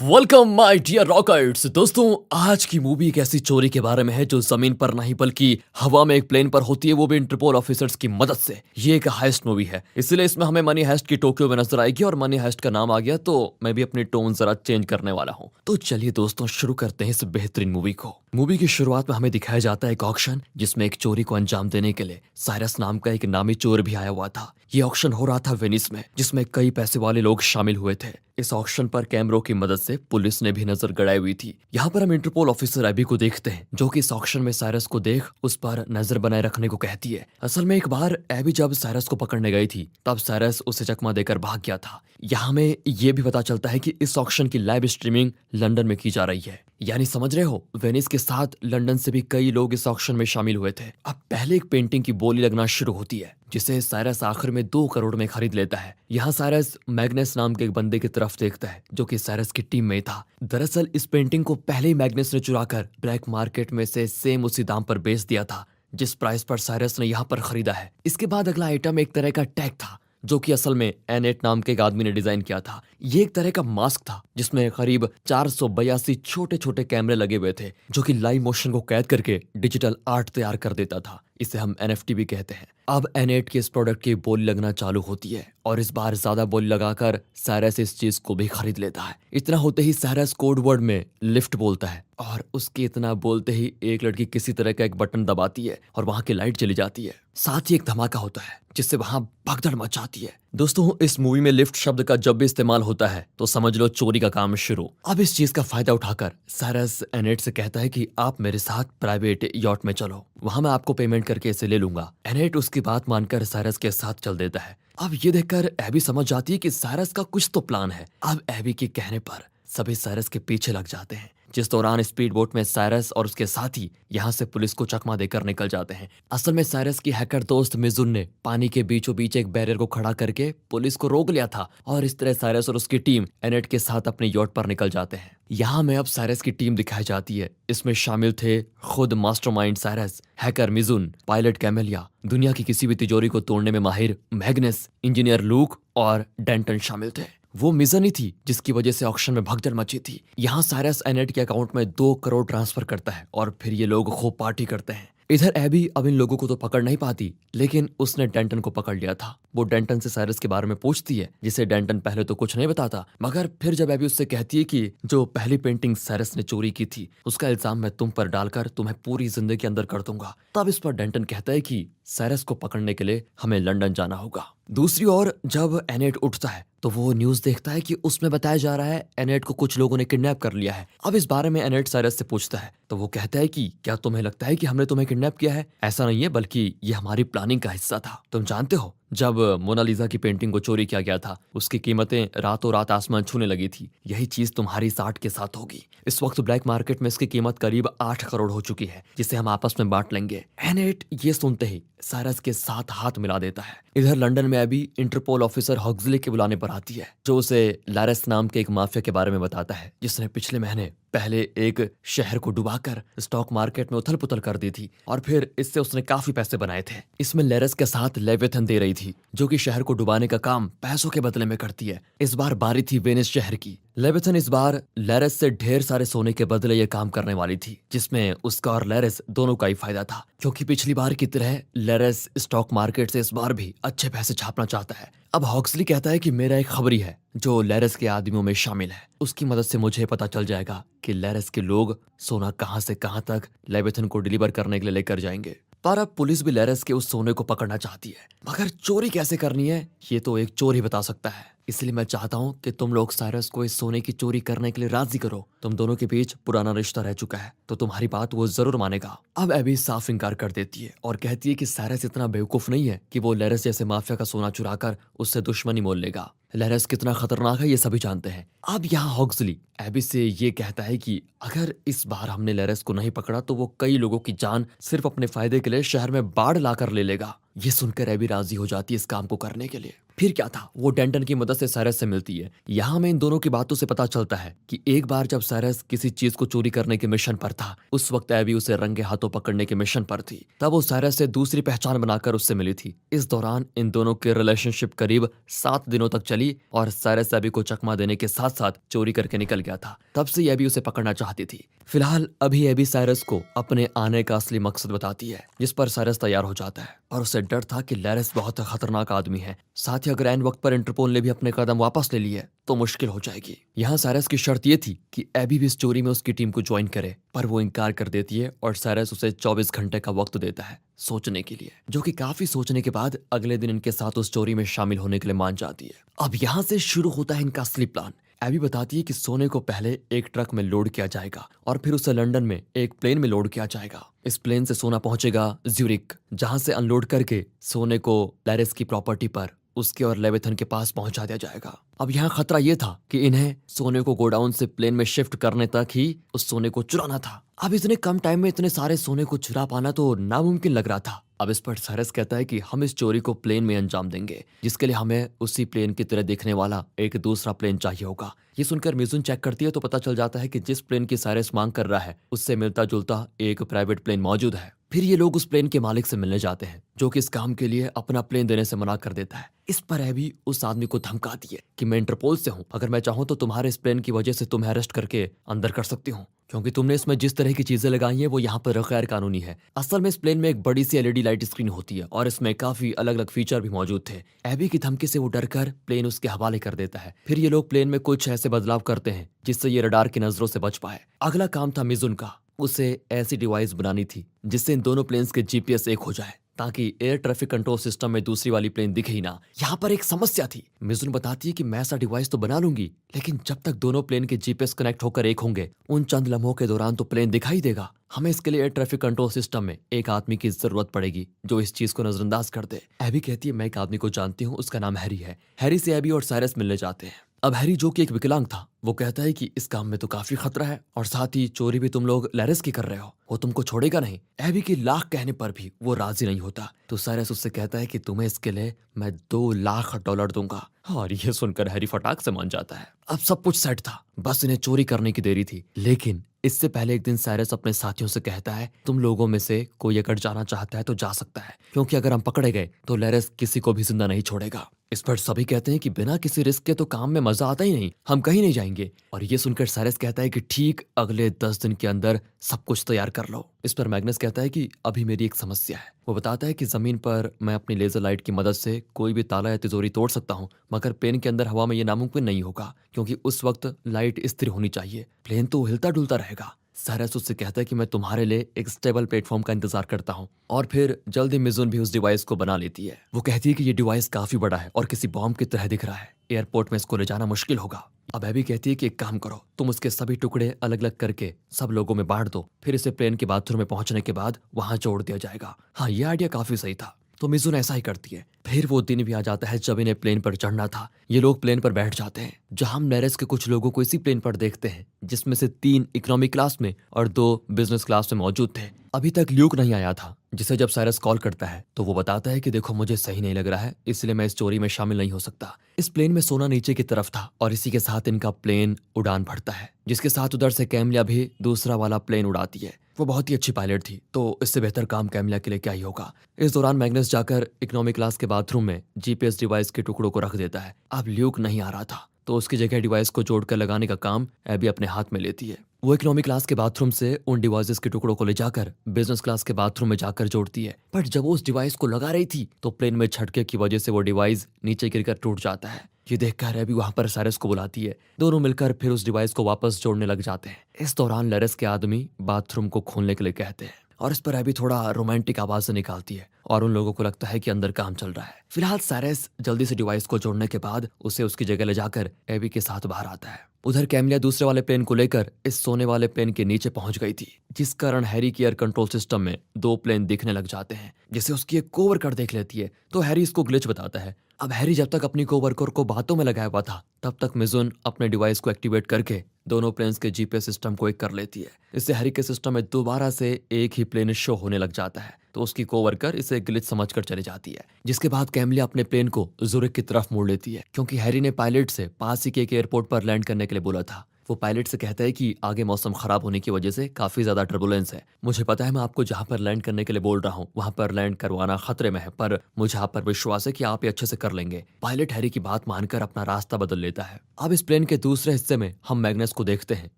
Welcome my dear रॉकर्ट्स। दोस्तों, आज की मूवी एक ऐसी चोरी के बारे में है जो जमीन पर नहीं बल्कि हवा में एक प्लेन पर होती है, वो भी इंटरपोल ऑफिसर्स की मदद से। ये एक हाइस्ट मूवी है, इसलिए इसमें हमें मनी हाइस्ट की टोक्यो में नजर आएगी। और मनी हाइस्ट का नाम आ गया तो मैं भी अपनी टोन जरा चेंज करने वाला हूँ। तो चलिए दोस्तों, शुरू करते हैं इस बेहतरीन मूवी को। मूवी की शुरुआत में हमें दिखाया जाता है एक ऑक्शन, जिसमें एक चोरी को अंजाम देने के लिए साइरस नाम का एक नामी चोर भी आया हुआ था। ये ऑक्शन हो रहा था वेनिस में, जिसमें कई पैसे वाले लोग शामिल हुए थे। इस ऑक्शन पर कैमरों की मदद से पुलिस ने भी नजर गड़ाई हुई थी। यहाँ पर हम इंटरपोल ऑफिसर एबी को देखते हैं, जो कि इस ऑक्शन में साइरस को देख उस पर नजर बनाए रखने को कहती है। असल में एक बार एबी जब साइरस को पकड़ने गई थी, तब साइरस उसे चकमा देकर भाग गया था। यहाँ में ये भी पता चलता है कि इस ऑक्शन की लाइव स्ट्रीमिंग लंदन में की जा रही है। यानी समझ रहे हो, वेनिस के साथ लंदन से भी कई लोग इस ऑक्शन में शामिल हुए थे। अब पहले एक पेंटिंग की बोली लगना शुरू होती है, जिसे साइरस आखिर में 2 करोड़ में खरीद लेता है। यहाँ साइरस मैग्नस नाम के एक बंदे की तरफ देखता है, जो कि साइरस की टीम में था। दरअसल इस पेंटिंग को पहले ही मैग्नस ने चुराकर ब्लैक मार्केट में से सेम उसी दाम पर बेच दिया था जिस प्राइस पर साइरस ने यहाँ पर खरीदा है। इसके बाद अगला आइटम एक तरह का टैग था, जो कि असल में एनेट नाम के एक आदमी ने डिजाइन किया था। ये एक तरह का मास्क था, जिसमें करीब 482 छोटे छोटे कैमरे लगे हुए थे, जो कि लाइव मोशन को कैद करके डिजिटल आर्ट तैयार कर देता था। इसे हम एनएफटी भी कहते हैं। अब एनेट के इस प्रोडक्ट की बोली लगना चालू होती है, और इस बार ज्यादा बोली लगाकर साइरस इस चीज को भी खरीद लेता है। इतना होते ही साइरस कोड वर्ड में लिफ्ट बोलता है, और उसके इतना बोलते ही एक लड़की किसी तरह का एक बटन दबाती है और वहां की लाइट चली जाती है। साथ ही एक धमाका होता है, जिससे वहां भगदड़ मचाती है। दोस्तों, इस मूवी में लिफ्ट शब्द का जब भी इस्तेमाल होता है तो समझ लो चोरी का काम शुरू। अब इस चीज का फायदा उठाकर साइरस एनेट से कहता है कि आप मेरे साथ प्राइवेट यॉट में चलो, वहां मैं आपको पेमेंट करके इसे ले लूंगा। एनेट उसकी बात मानकर साइरस के साथ चल देता है। अब ये देखकर एबी समझ जाती है कि साइरस का कुछ तो प्लान है। अब एबी के कहने पर सभी साइरस के पीछे लग जाते हैं, जिस दौरान स्पीड बोट में साइरस और उसके साथी यहाँ से पुलिस को चकमा देकर निकल जाते हैं। असल में साइरस की हैकर दोस्त मिजुन ने पानी के बीचों बीच एक बैरियर को खड़ा करके पुलिस को रोक लिया था, और इस तरह साइरस और उसकी टीम एनेट के साथ अपने यॉट पर निकल जाते हैं। यहाँ में अब साइरस की टीम दिखाई जाती है। इसमें शामिल थे खुद mastermind Cyrus, hacker Mijun, pilot Camellia, दुनिया की किसी भी तिजोरी को तोड़ने में माहिर मैग्नस, इंजीनियर लूक और डेंटन शामिल थे। वो मिजन ही थी जिसकी वजह से ऑक्शन में भगदड़ मची थी। यहाँ साइरस एनेट के अकाउंट में 2 करोड़ ट्रांसफर करता है, और फिर ये लोग खूब पार्टी करते हैं। इधर एबी अब इन लोगों को तो पकड़ नहीं पाती, लेकिन उसने डेंटन को पकड़ लिया था। वो डेंटन से साइरस के बारे में पूछती है, जिसे डेंटन पहले तो कुछ नहीं बताता, मगर फिर जब एबी उससे कहती है कि जो पहली पेंटिंग साइरस ने चोरी की थी, उसका इल्जाम मैं तुम पर डालकर तुम्हें पूरी जिंदगी के अंदर कर दूंगा, तब इस पर डेंटन कहता है कि साइरस को पकड़ने के लिए हमें लंदन जाना होगा। दूसरी ओर जब एनेट उठता है तो वो न्यूज देखता है कि उसमें बताया जा रहा है एनेट को कुछ लोगों ने किडनैप कर लिया है। अब इस बारे में एनेट साइरस से पूछता है, तो वो कहता है कि क्या तुम्हें लगता है कि हमने तुम्हें किडनैप किया है? ऐसा नहीं है, बल्कि ये हमारी प्लानिंग का हिस्सा था। तुम जानते हो, जब मोनालिसा की पेंटिंग को चोरी किया गया था, उसकी कीमतें रातों रात आसमान छूने लगी थी। यही चीज तुम्हारी साठ के साथ होगी। इस वक्त ब्लैक मार्केट में इसकी कीमत करीब 8 करोड़ हो चुकी है, जिसे हम आपस में बांट लेंगे। एनेट ये सुनते ही साइरस के साथ हाथ मिला देता है। इधर लंदन में अभी इंटरपोल ऑफिसर हॉक्सली के बुलाने पर आती है, जो उसे लैरस नाम के एक माफिया के बारे में बताता है, जिसने पिछले महीने पहले एक शहर को डुबाकर स्टॉक मार्केट में उथल पुथल कर दी थी, और फिर इससे उसने काफी पैसे बनाए थे। इसमें लैरस के साथ लेविथन दे रही थी, जो कि शहर को डुबाने का काम पैसों के बदले में करती है। इस बार बारी थी वेनिस शहर की। लेविथन इस बार लैरस से ढेर सारे सोने के बदले ये काम करने वाली थी, जिसमें उसका और लैरस दोनों का ही फायदा था, क्योंकि पिछली बार की तरह लैरस स्टॉक मार्केट से इस बार भी अच्छे पैसे छापना चाहता है। अब हॉक्सली कहता है कि मेरा एक खबरी है जो लैरस के आदमियों में शामिल है, उसकी मदद से मुझे पता चल जाएगा कि लैरस के लोग सोना कहां से कहां तक लेविथन को डिलीवर करने के लिए लेकर जाएंगे। पर अब पुलिस भी लैरस के उस सोने को पकड़ना चाहती है, मगर चोरी कैसे करनी है ये तो एक चोर ही बता सकता है। इसलिए मैं चाहता हूँ कि तुम लोग साइरस को इस सोने की चोरी करने के लिए राजी करो। तुम दोनों के बीच पुराना रिश्ता रह चुका है, तो तुम्हारी बात वो जरूर मानेगा। अब एबी साफ इनकार कर देती है और कहती है कि साइरस इतना बेवकूफ नहीं है कि वो लैरस जैसे माफिया का सोना चुराकर उससे दुश्मनी मोल लेगा। लैरस कितना खतरनाक है ये सभी जानते हैं। अब यहाँ हॉक्सली एबी से ये कहता है कि अगर इस बार हमने लैरस को नहीं पकड़ा तो वो कई लोगों की जान सिर्फ अपने फायदे के लिए शहर में बाढ़ लाकर ले लेगा। ये सुनकर एबी राजी हो जाती है इस काम को करने के लिए। फिर क्या था, वो डेंटन की मदद से साइरस से मिलती है। यहाँ हमें इन दोनों की बातों से पता चलता है कि एक बार जब साइरस किसी चीज को चोरी करने के मिशन पर था, उस वक्त एबी उसे रंगे हाथों पकड़ने के मिशन पर थी। तब वो साइरस से दूसरी पहचान बनाकर उससे मिली थी। इस दौरान इन दोनों की रिलेशनशिप करीब 7 दिनों तक चली और साइरस एबी को चकमा देने के साथ साथ चोरी करके निकल गया था। तब से एबी उसे पकड़ना चाहती थी। फिलहाल अभी एबी साइरस को अपने आने का असली मकसद बताती है, जिस पर साइरस तैयार हो जाता है और उसे डर था कि लैरिस बहुत खतरनाक आदमी है। साथ ही अगर ऐन वक्त पर इंटरपोल ने भी अपने कदम वापस ले लिए तो मुश्किल हो जाएगी। यहाँ साइरस की शर्त ये थी कि एबी भी इस चोरी में उसकी टीम को ज्वाइन करे, पर वो इनकार कर देती है और साइरस उसे 24 घंटे का वक्त देता है सोचने के लिए, जो कि काफी सोचने के बाद अगले दिन इनके साथ उस चोरी में शामिल होने के लिए मान जाती है। अब यहाँ से शुरू होता है इनका असली प्लान। एबी बताती है कि सोने को पहले एक ट्रक में लोड किया जाएगा और फिर उसे लंदन में एक प्लेन में लोड किया जाएगा। इस प्लेन से सोना पहुंचेगा ज्यूरिक, जहां से अनलोड करके सोने को लैरिस की प्रॉपर्टी पर उसके और लेविथन के पास पहुंचा दिया जाएगा। अब यहाँ खतरा यह था कि इन्हें सोने को गोडाउन से प्लेन में शिफ्ट करने तक ही उस सोने को चुराना था। अब इतने कम टाइम में इतने सारे सोने को चुरा पाना तो नामुमकिन लग रहा था। अब इस पर साइरस कहता है कि हम इस चोरी को प्लेन में अंजाम देंगे, जिसके लिए हमें उसी प्लेन की तरह दिखने वाला एक दूसरा प्लेन चाहिए होगा। ये सुनकर मिजुन चेक करती है तो पता चल जाता है कि जिस प्लेन की साइरस मांग कर रहा है उससे मिलता जुलता एक प्राइवेट प्लेन मौजूद है। फिर ये लोग उस प्लेन के मालिक से मिलने जाते हैं, जो कि इस काम के लिए अपना प्लेन देने से मना कर देता है। इस पर एबी उस आदमी को धमकाती है कि मैं इंटरपोल से हूँ, अगर मैं चाहूँ तो तुम्हारे इस प्लेन की वजह से तुम्हें अरेस्ट करके अंदर कर सकती हूँ, क्योंकि तुमने इसमें जिस तरह की चीजें लगाई हैं वो यहाँ पर गैर कानूनी है। असल में इस प्लेन में एक बड़ी सी एलईडी लाइट स्क्रीन होती है और इसमें काफी अलग अलग फीचर भी मौजूद थे। एबी की धमकी से वो डरकर प्लेन उसके हवाले कर देता है। फिर ये लोग प्लेन में कुछ ऐसे बदलाव करते हैं जिससे ये रडार की नजरों से बच पाए। अगला काम था मिजुन का। उसे ऐसी डिवाइस बनानी थी जिससे इन दोनों प्लेन्स के जीपीएस एक हो जाए, ताकि एयर ट्रैफिक कंट्रोल सिस्टम में दूसरी वाली प्लेन दिखे ही ना। यहाँ पर एक समस्या थी। मिजुन बताती है कि मैं ऐसा डिवाइस तो बना लूंगी, लेकिन जब तक दोनों प्लेन के जीपीएस कनेक्ट होकर एक होंगे, उन चंद लम्हों के दौरान तो प्लेन दिखाई देगा। हमें इसके लिए एयर ट्रैफिक कंट्रोल सिस्टम में एक आदमी की जरूरत पड़ेगी जो इस चीज को नजरअंदाज कर दे। एबी कहती है मैं एक आदमी को जानती हूँ, उसका नाम हैरी है। हैरी से एबी और साइरस मिलने जाते हैं। अब हैरी, जो कि एक विकलांग था, वो कहता है कि इस काम में तो काफी खतरा है और साथ ही चोरी भी तुम लोग लैरिस की कर रहे हो, वो तुमको छोड़ेगा नहीं। एबी की लाख कहने पर भी वो राजी नहीं होता, तो साइरस उससे कहता है कि तुम्हें इसके लिए मैं $2 लाख दूंगा। और ये सुनकर हैरी फटाक से मान जाता है। अब सब कुछ सेट था, बस इन्हें चोरी करने की देरी थी। लेकिन इससे पहले एक दिन साइरस अपने साथियों से कहता है तुम लोगों में से कोई अगर जाना चाहता है तो जा सकता है, क्योंकि अगर हम पकड़े गए तो लैरिस किसी को भी जिंदा नहीं छोड़ेगा। इस पर सभी कहते हैं कि बिना किसी रिस्क के तो काम में मजा आता ही नहीं, हम कहीं नहीं जाएंगे। और ये सुनकर साइरस कहता है कि ठीक अगले 10 दिन के अंदर सब कुछ तैयार कर लो। इस पर मैग्नस कहता है कि अभी मेरी एक समस्या है। वो बताता है कि जमीन पर मैं अपनी लेजर लाइट की मदद से कोई भी ताला या तिजोरी तोड़ सकता हूँ, मगर प्लेन के अंदर हवा में ये नामुमकिन नहीं होगा, क्योंकि उस वक्त लाइट स्थिर होनी चाहिए, प्लेन तो हिलता डुलता रहेगा। साइरस उससे कहता है कि मैं तुम्हारे लिए एक स्टेबल प्लेटफॉर्म का इंतजार करता हूँ। और फिर जल्दी मिजुन भी उस डिवाइस को बना लेती है। वो कहती है कि ये डिवाइस काफी बड़ा है और किसी बॉम्ब की तरह दिख रहा है, एयरपोर्ट में इसको ले जाना मुश्किल होगा। अब एबी कहती है कि एक काम करो, तुम उसके सभी टुकड़े अलग अलग करके सब लोगों में बांट दो, फिर इसे प्लेन के बाथरूम में पहुंचने के बाद वहां छोड़ दिया जाएगा। हाँ, ये आइडिया काफी सही था, तो मिजुन ऐसा ही करती है। फिर वो दिन भी आ जाता है जब इन्हें प्लेन पर चढ़ना था। ये लोग प्लेन पर बैठ जाते हैं, जहां हम लैरिस के कुछ लोगों को इसी प्लेन पर देखते हैं, जिसमें से 3 इकोनॉमी क्लास में और 2 बिजनेस क्लास में मौजूद थे। अभी तक ल्यूक नहीं आया था, जिसे जब साइरस कॉल करता है तो वो बताता है कि देखो मुझे सही नहीं लग रहा है, इसलिए मैं इस चोरी में शामिल नहीं हो सकता। इस प्लेन में सोना नीचे की तरफ था और इसी के साथ इनका प्लेन उड़ान भरता है, जिसके साथ उधर से कैमिला भी दूसरा वाला प्लेन उड़ाती है। वो बहुत ही अच्छी पायलट थी, तो इससे बेहतर काम कैमिला के लिए क्या ही होगा। इस दौरान मैग्नस जाकर इकोनॉमी क्लास के बाथरूम में जीपीएस डिवाइस के टुकड़ों को रख देता है। अब ल्यूक नहीं आ रहा था, तो उसकी जगह डिवाइस को जोड़कर लगाने का काम एबी अपने हाथ में लेती है। वो इकोनॉमी क्लास के बाथरूम से उन डिवाइसेस के टुकड़ों को ले जाकर बिजनेस क्लास के बाथरूम में जाकर जोड़ती है। पर जब वो उस डिवाइस को लगा रही थी तो प्लेन में झटके की वजह से वो डिवाइस नीचे गिरकर टूट जाता है। ये देखकर एबी वहां पर साइरस को बुलाती है। दोनों मिलकर फिर उस डिवाइस को वापस जोड़ने लग जाते हैं। इस दौरान लैरिस के आदमी बाथरूम को खोलने के लिए कहते हैं और इस पर एबी थोड़ा रोमांटिक आवाज निकालती है और उन लोगों को लगता है कि अंदर काम चल रहा है। फिलहाल साइरस जल्दी से डिवाइस को जोड़ने के बाद उसे उसकी जगह ले जाकर एबी के साथ बाहर आता है। उधर कैमिला दूसरे वाले प्लेन को लेकर इस सोने वाले प्लेन के नीचे पहुंच गई थी, जिस कारण हैरी की एयर कंट्रोल सिस्टम में 2 प्लेन दिखने लग जाते हैं, जिसे उसकी एक कोवर कर देख लेती है। तो हैरी इसको ग्लिच बताता है अब हैरी जब तक अपनी कोवर्कर को बातों में लगाया हुआ था तब तक मिजुन अपने डिवाइस को एक्टिवेट करके दोनों प्लेन्स के जीपीएस सिस्टम को एक कर लेती है। इससे हैरी के सिस्टम में दोबारा से एक ही प्लेन शो होने लग जाता है, तो उसकी कोवर्कर इसे ग्लिच समझकर चली जाती है। जिसके बाद कैमलिया अपने प्लेन को ज़ुरिक की तरफ मोड़ लेती है, क्योंकि हैरी ने पायलट से पास ही के एक एयरपोर्ट पर लैंड करने के लिए बोला था। वो पायलट से कहता है कि आगे मौसम खराब होने की वजह से काफी ज्यादा टर्बुलेंस है। मुझे पता है मैं आपको जहाँ पर लैंड करने के लिए बोल रहा हूँ वहाँ पर लैंड करवाना खतरे में है, पर मुझे आप पर विश्वास है कि आप ये अच्छे से कर लेंगे। पायलट हैरी की बात मानकर अपना रास्ता बदल लेता है। अब इस प्लेन के दूसरे हिस्से में हम मैग्नस को देखते हैं,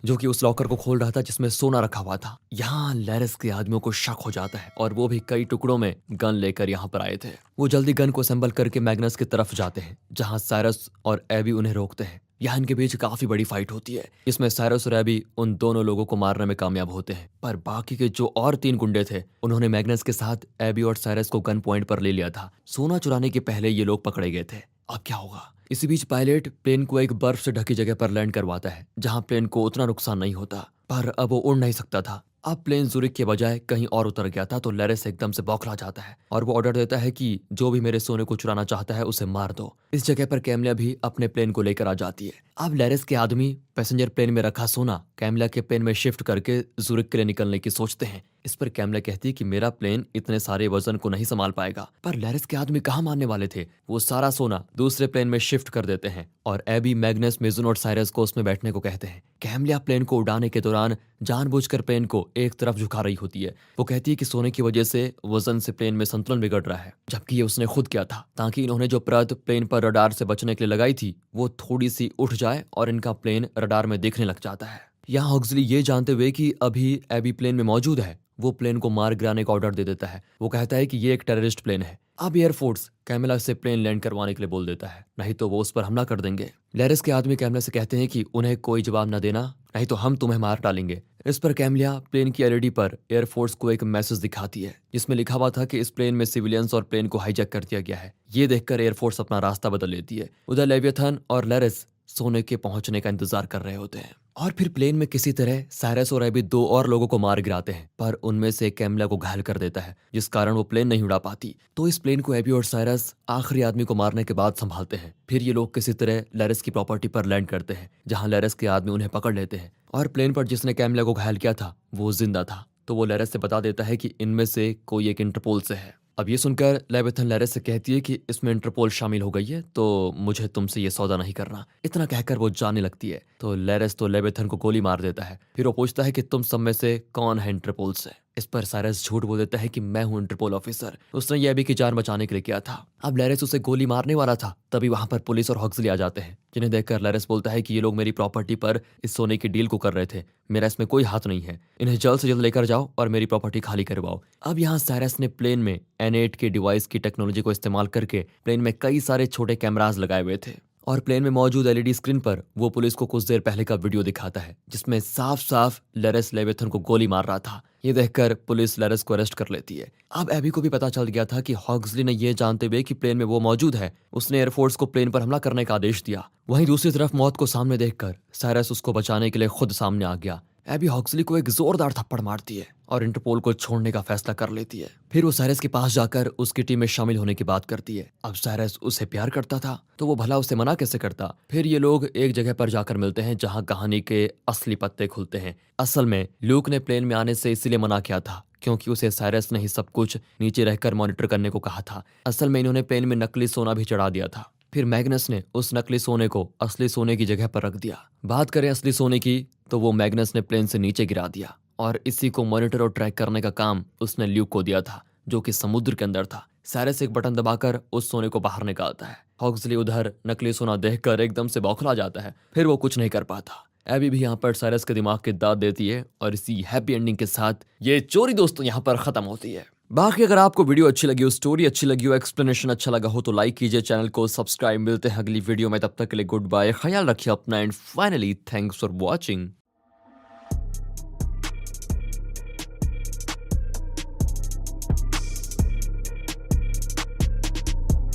जो कि उस लॉकर को खोल रहा था जिसमें सोना रखा हुआ था। यहाँ लैरिस के आदमियों को शक हो जाता है और वो भी कई टुकड़ों में गन लेकर यहाँ पर आए थे। वो जल्दी गन को असेंबल करके मैग्नस की तरफ जाते हैं, जहाँ साइरस और एबी उन्हें रोकते हैं। यहाँ इनके बीच काफी बड़ी फाइट होती है, जिसमें साइरस और एबी उन दोनों लोगों को मारने में कामयाब होते हैं। पर बाकी के जो और 3 गुंडे थे उन्होंने मैग्नस के साथ एबी और साइरस को गन पॉइंट पर ले लिया था। सोना चुराने के पहले ये लोग पकड़े गए थे। अब क्या होगा? इसी बीच पायलट प्लेन को एक बर्फ से ढकी जगह पर लैंड करवाता है, जहाँ प्लेन को उतना नुकसान नहीं होता, पर अब वो उड़ नहीं सकता था। अब प्लेन ज़ुरिक के बजाय कहीं और उतर गया था, तो लैरिस एकदम से बौखला जाता है और वो ऑर्डर देता है कि जो भी मेरे सोने को चुराना चाहता है उसे मार दो। इस जगह पर कैमलिया भी अपने प्लेन को लेकर आ जाती है। अब लैरिस के आदमी पैसेंजर प्लेन में रखा सोना कैमलिया के प्लेन में शिफ्ट करके ज़ुरिक के लिए निकलने की सोचते हैं। इस पर कैमलिया कहती है कि मेरा प्लेन इतने सारे वजन को नहीं संभाल पाएगा, पर लैरिस के आदमी कहाँ मानने वाले थे। वो सारा सोना दूसरे प्लेन में शिफ्ट कर देते हैं और एबी, मैग्नस, मिजुन और साइरस को उसमें बैठने को कहते हैं। कैमलिया प्लेन को उड़ाने के दौरान जानबूझकर प्लेन को एक तरफ झुका रही होती है। वो कहती है कि सोने की वजह से वजन से प्लेन में संतुलन बिगड़ रहा है, जबकि ये उसने खुद किया था, ताकि इन्होंने जो परत प्लेन पर रडार से बचने के लिए लगाई थी वो थोड़ी सी उठ जाए और इनका प्लेन रडार में दिखने लग जाता है। यहाँ हॉग्जली ये जानते हुए कि अभी एबी प्लेन में मौजूद है, वो प्लेन को मार गिराने का ऑर्डर दे देता है। वो कहता है कि ये एक टेररिस्ट प्लेन है। अब एयरफोर्स कैमला से प्लेन लैंड करवाने के लिए बोल देता है, नहीं तो वो उस पर हमला कर देंगे। लैरिस के आदमी कैमला से कहते हैं कि उन्हें कोई जवाब न देना, नहीं तो हम तुम्हें मार डालेंगे। इस पर कैमलिया प्लेन की एलईडी पर एयरफोर्स को एक मैसेज दिखाती है, जिसमें लिखा हुआ था कि इस प्लेन में सिविलियंस और प्लेन को हाईजैक कर दिया गया है। ये देखकर एयरफोर्स अपना रास्ता बदल लेती है। उधर लेवियथन और लैरिस सोने के पहुंचने का इंतजार कर रहे होते हैं और फिर प्लेन में किसी तरह साइरस और एबी 2 और लोगों को मार गिराते हैं, पर उनमें से कैमला को घायल कर देता है, जिस कारण वो प्लेन नहीं उड़ा पाती। तो इस प्लेन को एबी और साइरस आखिरी आदमी को मारने के बाद संभालते हैं। फिर ये लोग किसी तरह लैरिस की प्रॉपर्टी पर लैंड करते हैं, जहां लैरिस के आदमी उन्हें पकड़ लेते हैं और प्लेन पर जिसने कैमला को घायल किया था वो जिंदा था। तो वो लैरिस से बता देता है कि इनमें से कोई एक इंटरपोल से है। अब ये सुनकर लेविथन लैरिस से कहती है कि इसमें इंटरपोल शामिल हो गई है, तो मुझे तुमसे ये सौदा नहीं करना। इतना कहकर वो जाने लगती है, तो लैरिस तो लेविथन को गोली मार देता है। फिर वो पूछता है कि तुम सब में से कौन है इंटरपोल से। इस पर साइरस झूठ बोल देता है कि मैं हूं इंटरपोल ऑफिसर, उसने ये एबी की जान बचाने के लिए किया था। अब लैरिस उसे गोली मारने वाला था, तभी वहां पर पुलिस और हॉग्जली आ जाते हैं, जिन्हें देखकर लैरिस बोलता है कि ये लोग मेरी प्रॉपर्टी पर इस सोने की डील को कर रहे थे, मेरा इसमें कोई हाथ नहीं है। इन्हें जल्द से जल्द लेकर जाओ और मेरी प्रॉपर्टी खाली करवाओ। अब यहाँ साइरस ने प्लेन में N8 के डिवाइस की टेक्नोलॉजी को इस्तेमाल करके प्लेन में कई सारे छोटे कैमरास लगाए हुए थे और प्लेन में मौजूद एलईडी स्क्रीन पर वो पुलिस को कुछ देर पहले का वीडियो दिखाता है, जिसमें साफ साफ लैरिस लेविथन को गोली मार रहा था। ये देखकर पुलिस लैरिस को अरेस्ट कर लेती है। अब एबी को भी पता चल गया था कि हॉग्जली ने ये जानते हुए कि प्लेन में वो मौजूद है, उसने एयरफोर्स को प्लेन पर हमला करने का आदेश दिया। वहीं दूसरी तरफ मौत को सामने देखकर साइरस उसको बचाने के लिए खुद सामने आ गया। एबी हॉग्जली को एक जोरदार थप्पड़ मारती है और इंटरपोल को छोड़ने का फैसला कर लेती है। फिर वो साइरस के पास जाकर उसकी टीम में शामिल होने की बात करती है। अब साइरस उसे प्यार करता था, तो वो भला उसे मना कैसे करता। फिर ये लोग एक जगह पर जाकर मिलते हैं जहां कहानी के असली पत्ते खुलते हैं। असल में ल्यूक ने प्लेन में आने से इसलिए मना किया था क्योंकि उसे साइरस ने ही सब कुछ नीचे रहकर मॉनिटर करने को कहा था। असल में इन्होंने प्लेन में नकली सोना भी चढ़ा दिया था। फिर मैग्नस ने उस नकली सोने को असली सोने की जगह पर रख दिया। बात करें असली सोने की, तो वो मैग्नस ने प्लेन से नीचे गिरा दिया और इसी को मॉनिटर और ट्रैक करने का काम उसने ल्यूक को दिया था, जो कि समुद्र के अंदर था। साइरस एक बटन दबाकर उस सोने को बाहर निकालता है। हॉग्जली उधर नकली सोना देखकर एकदम से बौखला जाता है। फिर वो कुछ नहीं कर पाता। एबी भी यहाँ पर साइरस के दिमाग की दाद देती है और इसी हैप्पी एंडिंग के साथ ये चोरी दोस्तों यहाँ पर खत्म होती है। बाकी अगर आपको वीडियो अच्छी लगी हो, स्टोरी अच्छी लगी हो, एक्सप्लेनेशन अच्छा लगा हो तो लाइक कीजिए, चैनल को सब्सक्राइब। मिलते हैं अगली वीडियो में, तब तक के लिए गुड बाय, ख्याल रखिए अपना and finally thanks for watching.